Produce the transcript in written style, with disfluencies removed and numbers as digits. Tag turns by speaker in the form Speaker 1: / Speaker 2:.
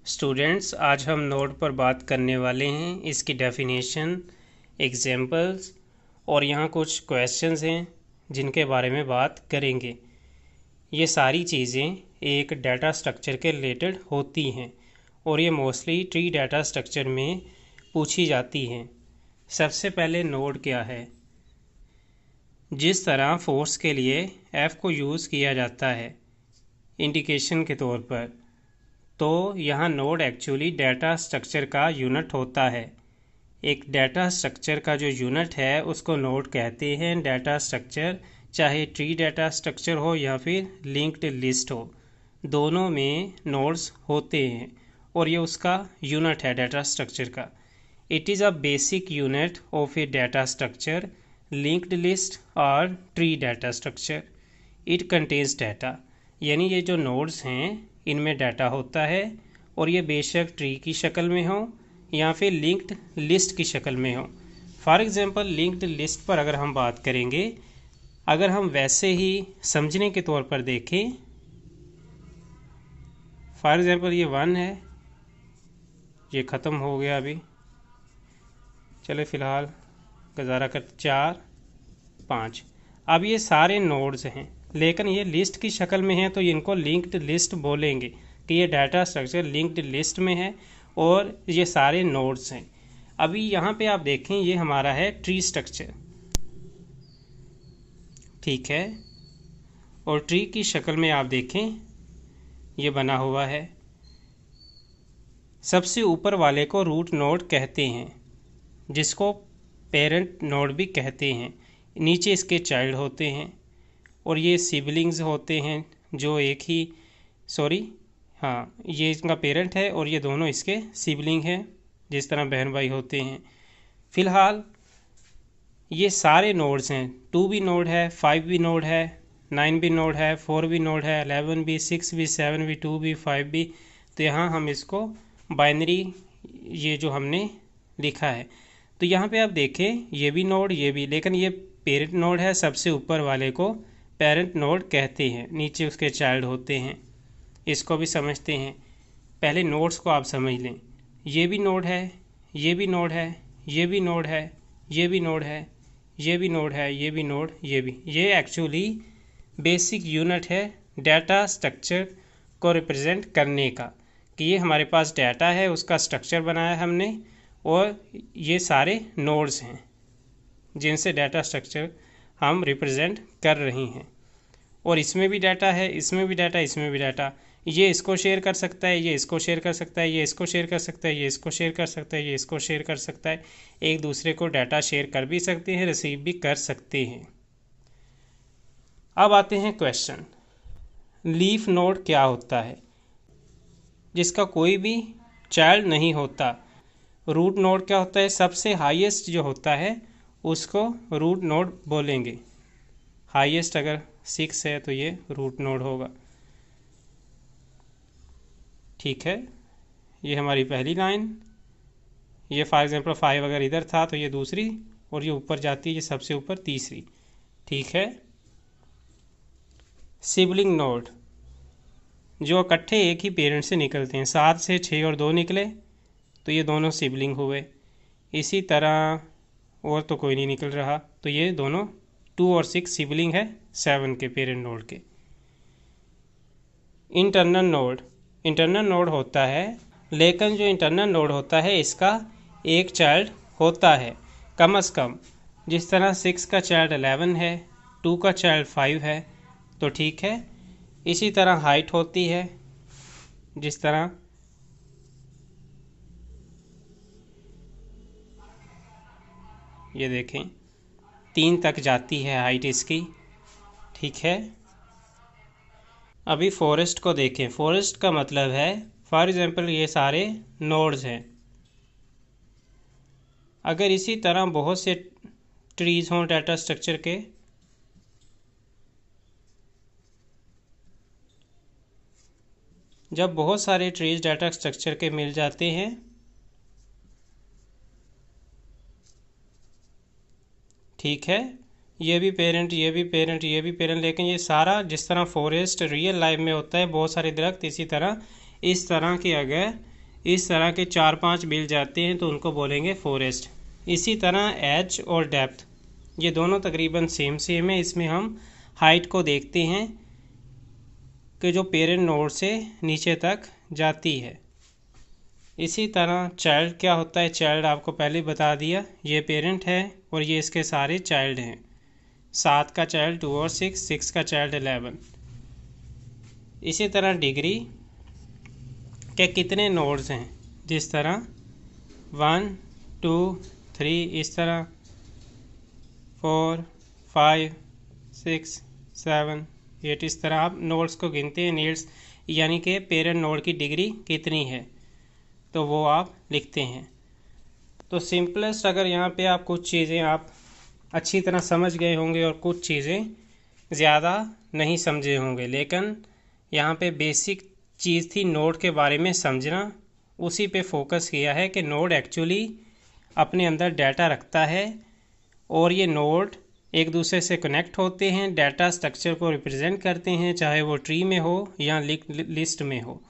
Speaker 1: Students, आज हम node पर बात करने वाले हैं, इसकी डेफिनेशन, एग्जाम्पल्स और यहाँ कुछ क्वेश्चंस हैं जिनके बारे में बात करेंगे। ये सारी चीज़ें एक डाटा स्ट्रक्चर के रिलेटेड होती हैं और ये मोस्टली ट्री डाटा स्ट्रक्चर में पूछी जाती हैं। सबसे पहले नोड क्या है? जिस तरह फोर्स के लिए F को यूज़ किया जाता है इंडिकेशन के तौर पर, तो यहाँ नोड एक्चुअली डाटा स्ट्रक्चर का यूनिट होता है। एक डाटा स्ट्रक्चर का जो यूनिट है उसको नोड कहते हैं। डाटा स्ट्रक्चर चाहे ट्री डाटा स्ट्रक्चर हो या फिर लिंक्ड लिस्ट हो, दोनों में नोड्स होते हैं और ये उसका यूनिट है डाटा स्ट्रक्चर का। It is a basic unit of a data structure, linked list और tree data structure. It contains data, यानी ये जो नोड्स हैं इनमें डाटा होता है और ये बेशक ट्री की शक्ल में हो या फिर लिंक्ड लिस्ट की शक्ल में हो। फॉर एग्जांपल लिंक्ड लिस्ट पर अगर हम बात करेंगे, अगर हम वैसे ही समझने के तौर पर देखें, फॉर एग्जांपल ये 1 है, ये ख़त्म हो गया अभी, चले फ़िलहाल गुजारा कर 4 5। अब ये सारे नोड्स हैं लेकिन ये लिस्ट की शक्ल में है तो इनको लिंक्ड लिस्ट बोलेंगे कि ये डाटा स्ट्रक्चर लिंक्ड लिस्ट में है और ये सारे नोड्स हैं। अभी यहाँ पे आप देखें ये हमारा है ट्री स्ट्रक्चर, ठीक है, और ट्री की शक्ल में आप देखें ये बना हुआ है। सबसे ऊपर वाले को रूट नोड कहते हैं जिसको पेरेंट नोड भी कहते हैं। नीचे इसके चाइल्ड होते हैं और ये सिबलिंग्स होते हैं जो एक ही ये इसका पेरेंट है और ये दोनों इसके सिबलिंग हैं, जिस तरह बहन भाई होते हैं। फ़िलहाल ये सारे नोड्स हैं। 2 भी नोड है, 5 भी नोड है, 9 भी नोड है, 4 भी नोड है, 11 भी, 6 भी, 7 भी, 2 भी, 5 भी। तो यहाँ हम इसको बाइनरी ये जो हमने लिखा है, तो यहाँ पे आप देखें ये भी नोड, ये भी, लेकिन ये पेरेंट नोड है। सबसे ऊपर वाले को पेरेंट नोड कहते हैं, नीचे उसके चाइल्ड होते हैं। इसको भी समझते हैं। पहले नोड्स को आप समझ लें। ये भी नोड है, ये भी नोड है, ये भी नोड है, ये भी नोड है, ये भी नोड है, ये भी नोड, ये भी। ये एक्चुअली बेसिक यूनिट है डाटा स्ट्रक्चर को रिप्रेजेंट करने का, कि ये हमारे पास डाटा है, उसका स्ट्रक्चर बनाया हमने और ये सारे नोड्स हैं जिनसे डाटा स्ट्रक्चर हम रिप्रेजेंट कर रही हैं। और इसमें भी डाटा है, इसमें भी डाटा, इसमें भी डाटा। ये इसको शेयर कर सकता है, ये इसको शेयर कर सकता है, ये इसको शेयर कर सकता है, ये इसको शेयर कर सकता है, ये इसको शेयर कर सकता है। एक दूसरे को डाटा शेयर कर भी सकते हैं, रिसीव भी कर सकते हैं। अब आते हैं क्वेश्चन। लीफ नोड क्या होता है? जिसका कोई भी चाइल्ड नहीं होता। रूट नोड क्या होता है? सबसे हाईएस्ट जो होता है उसको रूट नोड बोलेंगे। हाईएस्ट अगर 6 है तो ये रूट नोड होगा, ठीक है। ये हमारी पहली लाइन। ये फॉर एग्जांपल 5 अगर इधर था तो ये दूसरी, और ये ऊपर जाती है, ये सबसे ऊपर तीसरी, ठीक है। सिबलिंग नोड जो इकट्ठे एक ही पेरेंट से निकलते हैं। 7 से 6 और 2 निकले तो ये दोनों सिबलिंग हुए। इसी तरह और तो कोई नहीं निकल रहा तो ये दोनों 2 और 6 सिबलिंग है 7 के पेरेंट नोड के। इंटरनल नोड होता है, लेकिन जो इंटरनल नोड होता है इसका एक चाइल्ड होता है कम से कम। जिस तरह 6 का चाइल्ड 11 है, 2 का चाइल्ड 5 है, तो ठीक है। इसी तरह हाइट होती है, जिस तरह ये देखें 3 तक जाती है हाइट इसकी, ठीक है। अभी फॉरेस्ट को देखें। फॉरेस्ट का मतलब है, फॉर एग्जांपल ये सारे नोड्स हैं। अगर इसी तरह बहुत से ट्रीज हों डाटा स्ट्रक्चर के, जब बहुत सारे ट्रीज डाटा स्ट्रक्चर के मिल जाते हैं, ठीक है, ये भी पेरेंट, ये भी पेरेंट, ये भी पेरेंट, लेकिन ये सारा जिस तरह फॉरेस्ट रियल लाइफ में होता है, बहुत सारे दरख्त, इसी तरह इस तरह के अगर इस तरह के 4-5 मिल जाते हैं तो उनको बोलेंगे फॉरेस्ट। इसी तरह एज और डेप्थ ये दोनों तकरीबन सेम है। इसमें हम हाइट को देखते हैं कि जो पेरेंट नोड से नीचे तक जाती है। इसी तरह चाइल्ड क्या होता है, चाइल्ड आपको पहले बता दिया, ये पेरेंट है और ये इसके सारे चाइल्ड हैं। 7 का चाइल्ड 2 और 6 का चाइल्ड 11। इसी तरह डिग्री के कितने नोड्स हैं, जिस तरह 1 2 3, इस तरह 4 5 6 7 8, इस तरह आप नोड्स को गिनते हैं। नीड्स यानी कि पेरेंट नोड की डिग्री कितनी है तो वो आप लिखते हैं। तो सिंपलेस्ट, अगर यहाँ पे आप कुछ चीज़ें आप अच्छी तरह समझ गए होंगे और कुछ चीज़ें ज़्यादा नहीं समझे होंगे, लेकिन यहाँ पे बेसिक चीज़ थी नोड के बारे में समझना, उसी पे फोकस किया है कि नोड एक्चुअली अपने अंदर डाटा रखता है और ये नोड एक दूसरे से कनेक्ट होते हैं, डाटा स्ट्रक्चर को रिप्रेजेंट करते हैं, चाहे वो ट्री में हो या लिस्ट में हो।